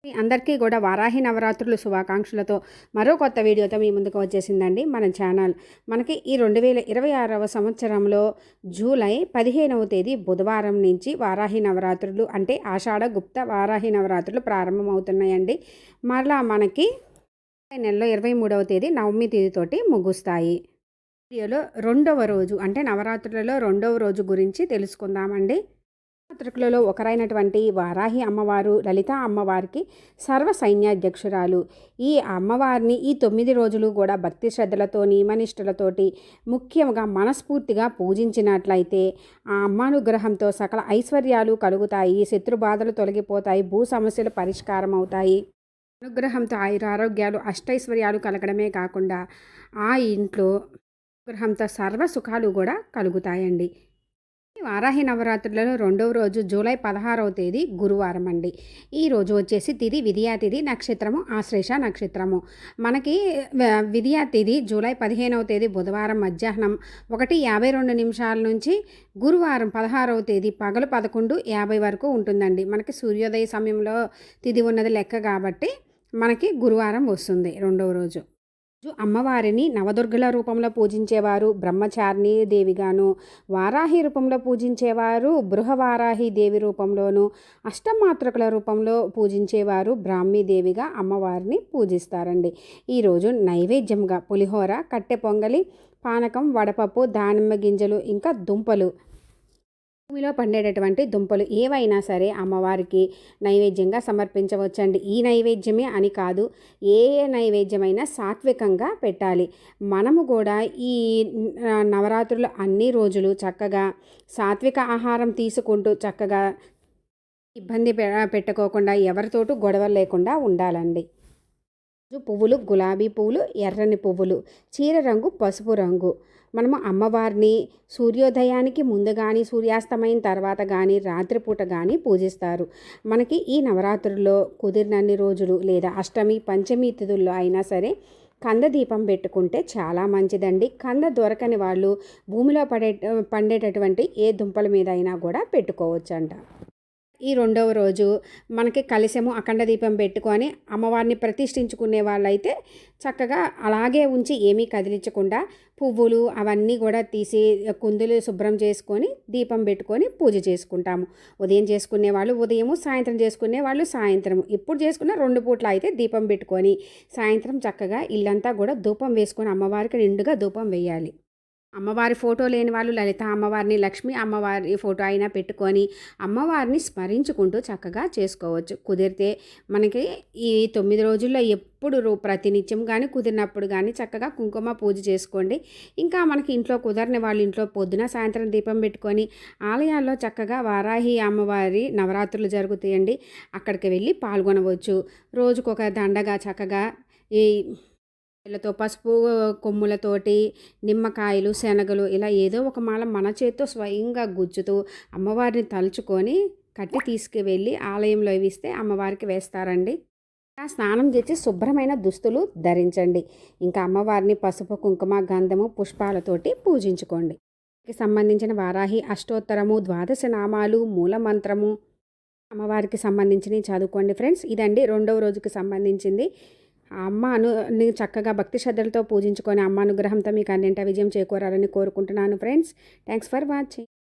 మీ అందరికీ కూడా వారాహి నవరాత్రులు శుభాకాంక్షలతో మరో కొత్త వీడియోతో మీ ముందుకు వచ్చేసిందండి మన ఛానల్. మనకి ఈ 2026వ సంవత్సరంలో జూలై 15వ తేదీ బుధవారం నుంచి వారాహి నవరాత్రులు అంటే ఆషాఢ గుప్త వారాహి నవరాత్రులు ప్రారంభమవుతున్నాయండి. మరలా మనకి నెలలో 23వ తేదీ నవమి తేదీతోటి ముగుస్తాయి. వీడియోలో రెండవ రోజు అంటే నవరాత్రులలో రెండవ రోజు గురించి తెలుసుకుందామండి. నవరాత్రులలో ఒకరైనటువంటి వారాహి అమ్మవారు లలిత అమ్మవారికి సర్వ సైన్యాధ్యక్షురాలు. ఈ అమ్మవారిని ఈ 9 రోజులు కూడా భక్తి శ్రద్ధలతో నియమనిష్టలతోటి ముఖ్యంగా మనస్ఫూర్తిగా పూజించినట్లయితే ఆ అమ్మానుగ్రహంతో సకల ఐశ్వర్యాలు కలుగుతాయి, శత్రుబాధలు తొలగిపోతాయి, భూ సమస్యలు పరిష్కారం అవుతాయి. అనుగ్రహంతో ఆయురారోగ్యాలు అష్టైశ్వర్యాలు కలగడమే కాకుండా ఆ ఇంట్లో అనుగ్రహంతో సర్వ సుఖాలు కూడా కలుగుతాయండి. వారాహి నవరాత్రులలో రెండవ రోజు జూలై 16వ తేదీ గురువారం అండి. ఈ రోజు వచ్చేసి తిథి విధియా తిథి, నక్షత్రము ఆశ్లేష నక్షత్రము. మనకి విధియా తిథి జూలై 15వ తేదీ బుధవారం మధ్యాహ్నం 1:52 నుంచి గురువారం 16వ తేదీ పగలు 11:50 వరకు ఉంటుందండి. మనకి సూర్యోదయ సమయంలో తిథి ఉన్నది లెక్క కాబట్టి మనకి గురువారం వస్తుంది రెండవ రోజు. అమ్మవారిని నవదుర్గల రూపంలో పూజించేవారు బ్రహ్మచారిణి దేవిగాను, వారాహి రూపంలో పూజించేవారు బృహవారాహి దేవి రూపంలోను, అష్టమాతృకల రూపంలో పూజించేవారు బ్రాహ్మీ దేవిగా అమ్మవారిని పూజిస్తారండి. ఈరోజు నైవేద్యంగా పులిహోర, కట్టె పొంగలి, పానకం, వడపప్పు, దానిమ్మ గింజలు ఇంకా దుంపలు, భూమిలో పండేటటువంటి దుంపలు ఏవైనా సరే అమ్మవారికి నైవేద్యంగా సమర్పించవచ్చండి. ఈ నైవేద్యమే అని కాదు, ఏ నైవేద్యమైనా సాత్వికంగా పెట్టాలి. మనము కూడా ఈ నవరాత్రులు అన్ని రోజులు చక్కగా సాత్విక ఆహారం తీసుకుంటూ చక్కగా ఇబ్బంది పెట్టుకోకుండా ఎవరితోటూ గొడవలు లేకుండా ఉండాలండి. పువ్వులు గులాబీ పువ్వులు, ఎర్రని పువ్వులు, చీర రంగు పసుపు రంగు. మనము అమ్మవారిని సూర్యోదయానికి ముందు కానీ సూర్యాస్తమైన తర్వాత కానీ రాత్రిపూట కానీ పూజిస్తారు. మనకి ఈ నవరాత్రుల్లో కుదిరినన్ని రోజులు లేదా అష్టమి పంచమి తిథుల్లో అయినా సరే కంద దీపం పెట్టుకుంటే చాలా మంచిదండి. కంద దొరకని వాళ్ళు భూమిలో పండేటటువంటి ఏ దుంపల మీద అయినా కూడా పెట్టుకోవచ్చంట. ఈ రెండవ రోజు మనకి కలశము అఖండ దీపం పెట్టుకొని అమ్మవారిని ప్రతిష్ఠించుకునే వాళ్ళైతే చక్కగా అలాగే ఉంచి ఏమీ కదిలించకుండా పువ్వులు అవన్నీ కూడా తీసి కుందులు శుభ్రం చేసుకొని దీపం పెట్టుకొని పూజ చేసుకుంటాము. ఉదయం చేసుకునే వాళ్ళు ఉదయము, సాయంత్రం చేసుకునే వాళ్ళు సాయంత్రము. ఇప్పుడు చేసుకున్న 2 పూట్ల అయితే దీపం పెట్టుకొని సాయంత్రం చక్కగా ఇల్లంతా కూడా ధూపం వేసుకొని అమ్మవారికి నిండుగా ధూపం వేయాలి. అమ్మవారి ఫోటో లేని వాళ్ళు లలిత అమ్మవారిని, లక్ష్మీ అమ్మవారి ఫోటో అయినా పెట్టుకొని అమ్మవారిని స్మరించుకుంటూ చక్కగా చేసుకోవచ్చు. కుదిరితే మనకి ఈ 9 రోజుల్లో ఎప్పుడు ప్రతినిత్యం కానీ కుదిరినప్పుడు కానీ చక్కగా కుంకుమ పూజ చేసుకోండి. ఇంకా మనకి ఇంట్లో కుదరని వాళ్ళు ఇంట్లో పొద్దున సాయంత్రం దీపం పెట్టుకొని ఆలయాల్లో చక్కగా వారాహి అమ్మవారి నవరాత్రులు జరుగుతాయండి, అక్కడికి వెళ్ళి పాల్గొనవచ్చు. రోజుకొక దండగా చక్కగా ఈ తో పసుపు కొమ్ములతోటి నిమ్మకాయలు, శనగలు ఇలా ఏదో ఒక మాల మన చేత్తో స్వయంగా గుజ్జుతూ అమ్మవారిని తలుచుకొని కట్టి తీసుకువెళ్ళి ఆలయంలో ఇస్తే అమ్మవారికి వేస్తారండి. స్నానం చేసి శుభ్రమైన దుస్తులు ధరించండి. ఇంకా అమ్మవారిని పసుపు కుంకుమ గంధము పుష్పాలతోటి పూజించుకోండి. సంబంధించిన వారాహి అష్టోత్తరము, 12 నామాలు, మూలమంత్రము అమ్మవారికి సంబంధించినవి చదువుకోండి ఫ్రెండ్స్. ఇదండి రెండవ రోజుకి సంబంధించింది. అమ్మని చక్కగా భక్తి శ్రద్ధలతో పూజించుకొని అమ్మ అనుగ్రహంతో మీకు అన్నింటా విజయం చేకూరాలని కోరుకుంటున్నాను ఫ్రెండ్స్. Thanks for watching.